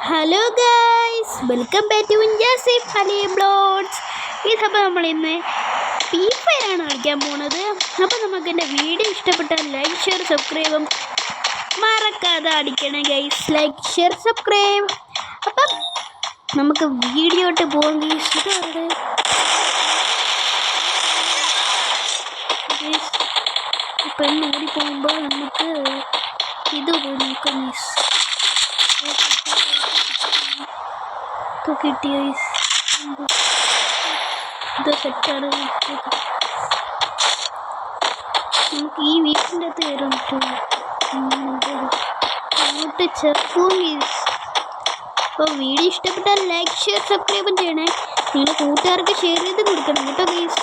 Hello guys, welcome back to Jasif Ali blogs. ഇതപ്പോൾ നമ്മളിന്ന് free fire ആണ് കളിക്കാൻ പോകുന്നത്. അപ്പോൾ നമുക്ക് എൻ്റെ വീഡിയോ ഇഷ്ടപ്പെട്ടാൽ ലൈക്ക് ഷെയർ സബ്സ്ക്രൈബും മറക്കാതെ അടിക്കണം ഗൈസ്. Like share subscribe. അപ്പം നമുക്ക് വീഡിയോ ഇട്ട് പോകാം ഗൈസ്. പെണ്ണ് ഓടി പോകുമ്പോൾ നമുക്ക് ഇത് നോക്കാം ഗൈസ്. കിട്ടിയ ഇത് സെറ്റാണ്. നമുക്ക് ഈ വീട്ടിൻ്റെ അകത്ത് കയറാൻ പറ്റുമോ? അങ്ങോട്ട് ചെറുപ്പം. അപ്പോൾ വീഡിയോ ഇഷ്ടപ്പെട്ടാൽ ലൈക്ക് ഷെയർ സബ്സ്ക്രൈബും ചെയ്യണേ. നിങ്ങളുടെ കൂട്ടുകാർക്ക് ഷെയർ ചെയ്ത് കൊടുക്കണം കേട്ടോ ഗൈസ്.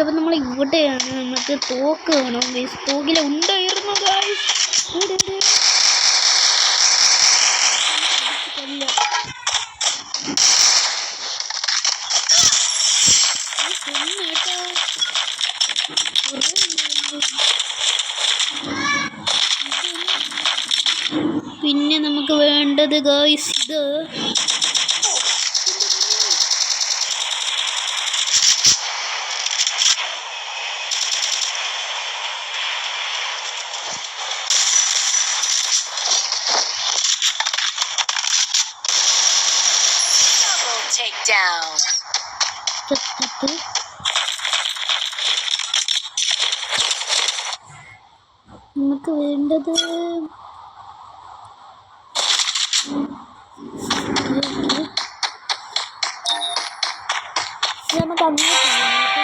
അപ്പം നമ്മൾ ഇവിടെയാണ്. നമുക്ക് തോക്ക് വേണം ഗൈസ്. തോക്കിൽ ഉണ്ടായിരുന്നു ഗൈസ്. പിന്നെ നമുക്ക് വേണ്ടത് ഗൈസ് ഇത്. നമുക്ക് വേണ്ടത് നമുക്ക് അങ്ങോട്ട്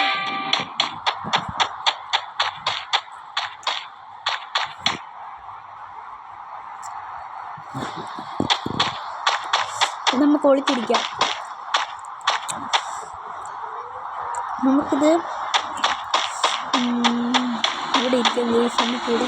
നമുക്ക് ഒളിച്ചിരിക്കാം. നമുക്കിത് ഇവിടെ ഇരിക്കാം ഗൈസ്. നമുക്കിവിടെ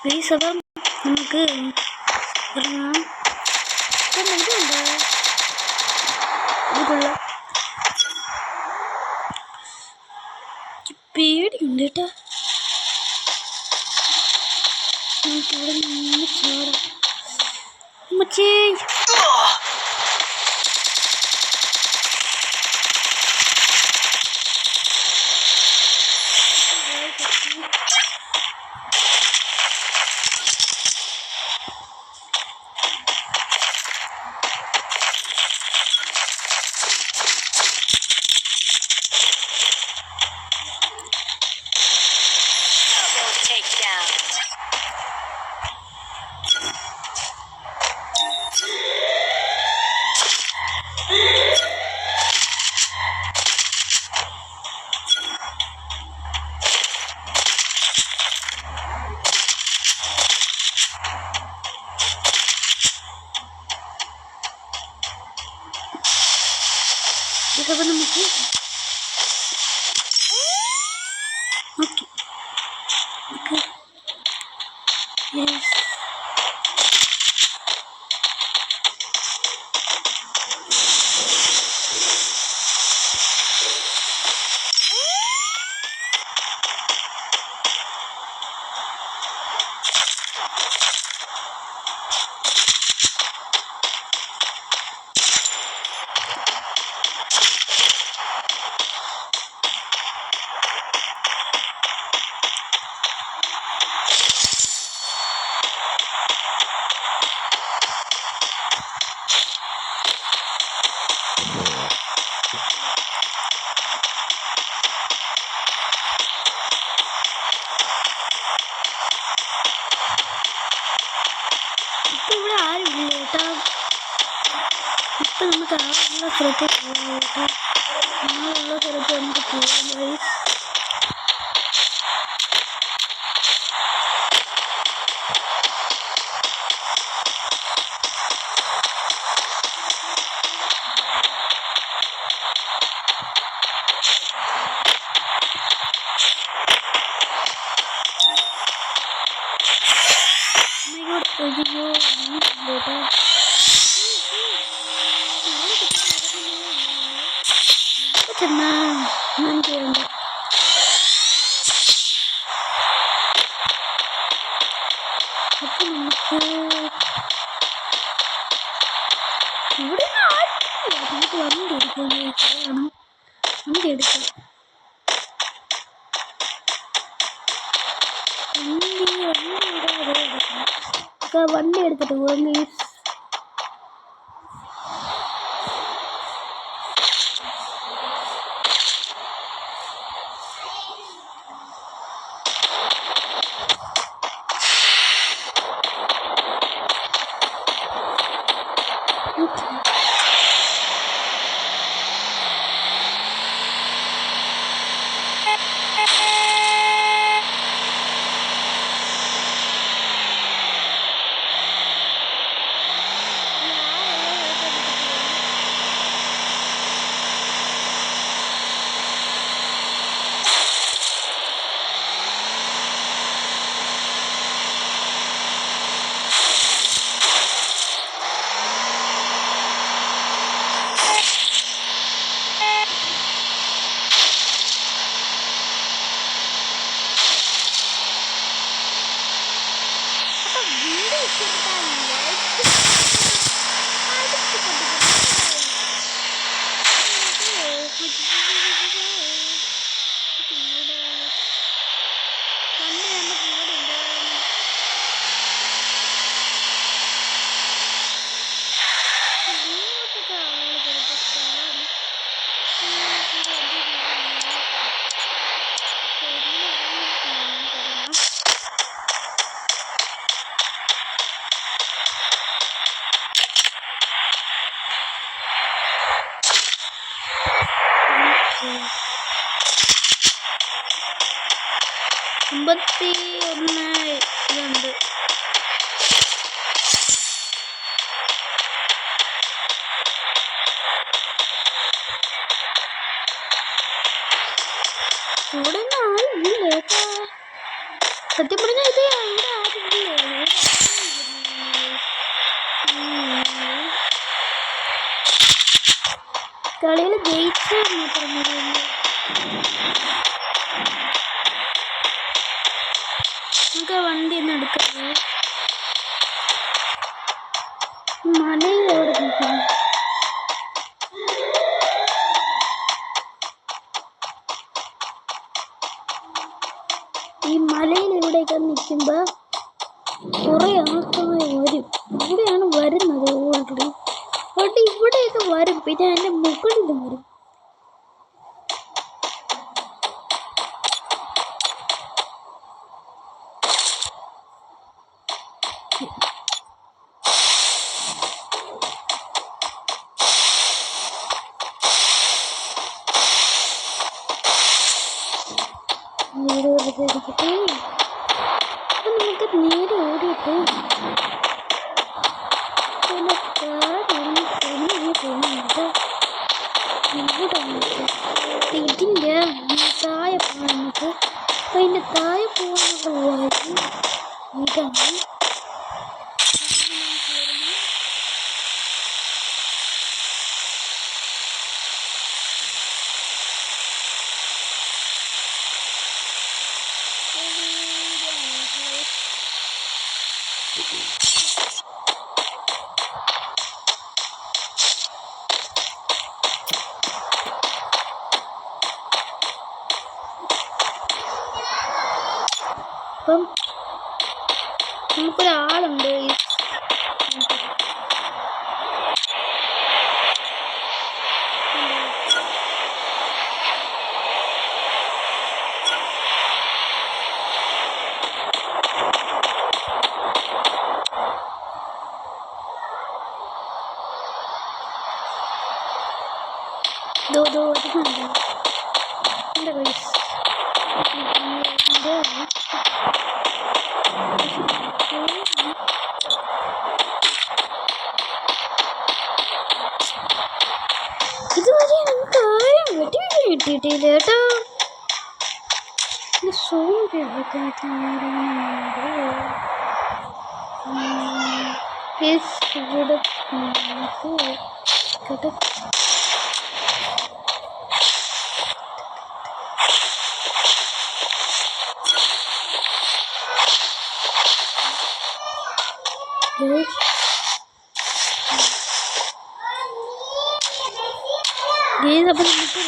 ഗൈസ് അപ്പം നമുക്ക് ഇറങ്ങാം. ഇതുണ്ട്, ഇതുള്ള പേടിയുണ്ട് കേട്ടോ. നമുക്കിവിടെ നിന്ന് ചാടാം. മച്ചേ ഇതപ്പോൾ നമുക്ക് ഓക്കെ യെസ്. ഉള്ള സ്ഥലത്ത് പോകാം കേട്ടോ. നമ്മളുള്ള സ്ഥലത്ത് നമുക്ക് പോകാം ഗൈസ്. ഇവിടെ നമുക്ക് വണ്ടി എടുക്കാം. വണ്ടി എടുക്കാം. വണ്ടി എടുത്തിട്ട് പോകാം ഗൈസ്. ഇതുണ്ട്. ഇവിടെ സത്യം പറഞ്ഞാൽ ഇത് ഇവിടെ ആരുമില്ലേ? കളിയിൽ ജയിച്ചു പറഞ്ഞത് നമുക്ക് വണ്ടി ഒന്ന് എടുക്കുന്നത്. മലയിൽ എവിടെ നിൽക്കുന്നു? ഈ മലയിൽ ഇവിടെയൊക്കെ നിൽക്കുമ്പോൾ കുറേ ആൾക്കാർ വരും. ഇവിടെയാണ് വരുന്നത് ഓൾറെഡി. അതുകൊണ്ട് ഇവിടെയൊക്കെ വരും. പിന്നെ അതിൻ്റെ മുകളിലും വരും. നമുക്ക് നേരെ ഓടിയിട്ട് ഇതിൻ്റെ താഴെ പോകാൻ നമുക്ക്. അപ്പം അതിൻ്റെ താഴെ പോകാനുള്ള വഴി ഇതാണ്. അപ്പം നമുക്കൊരാളുണ്ട്. ഇതുവരെ നമുക്ക് ആരും കിട്ടിയിട്ടില്ല കേട്ടോ. സോംബി ഇവിടെ അപ്പം നമുക്ക്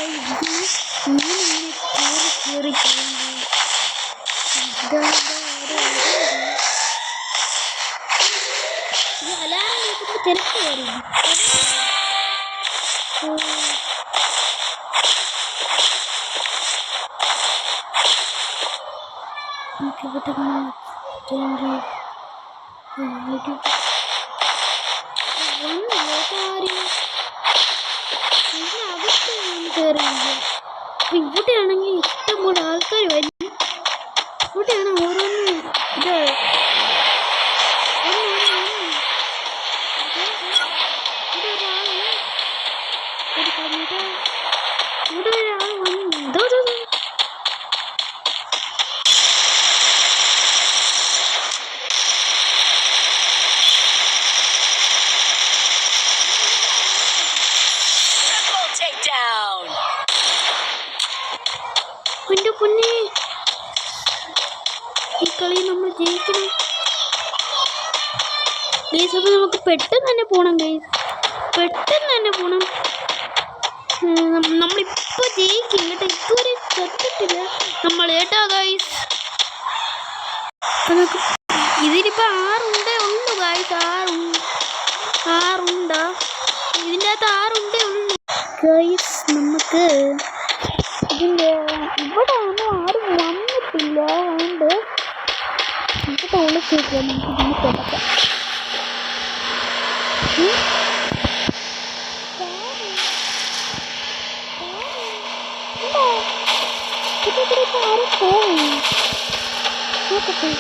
കയറി അലാറം തിരക്ക് വരും. ഇവിടെയാണെങ്കിൽ ഇഷ്ടംപോലെ ആൾക്കാർ വരും. ഇവിടെയാണ് ഓരോന്നും ഇത് ഇവിടെ ഒരാൾ വന്നു. എന്റെ പൊന്നെ, ഈ കളി നമ്മൾ ജയിക്കണം ഗൈസ്. അപ്പോൾ നമുക്ക് പെട്ടെന്ന് തന്നെ പോകണം ഗൈസ്, പെട്ടെന്ന് തന്നെ പോകണം. നമ്മളിപ്പോൾ ജയിക്കും കേട്ടോ. ഇതുവരെ ചത്തിട്ടില്ല നമ്മൾ കേട്ടോ ഗൈസ്. നമുക്ക് ഇതിലിപ്പോൾ 6 ഉണ്ടേ ഉള്ളൂ ഗൈസ്. 6 ഉണ്ടാ, ഇതിൻ്റെ അകത്ത് 6 ഉണ്ടേ ഉള്ളൂ ഗൈസ്. നമുക്ക് ഇതിൻ്റെ ഇവിടെ ഒന്നും ആരും വന്നിട്ടില്ല. അതുകൊണ്ട് ഇവിടെ ഒളിച്ചിരിക്കുക. നമുക്ക് ഇതിന് കിടക്കാം. ആരും പോയി നോക്കട്ടെ.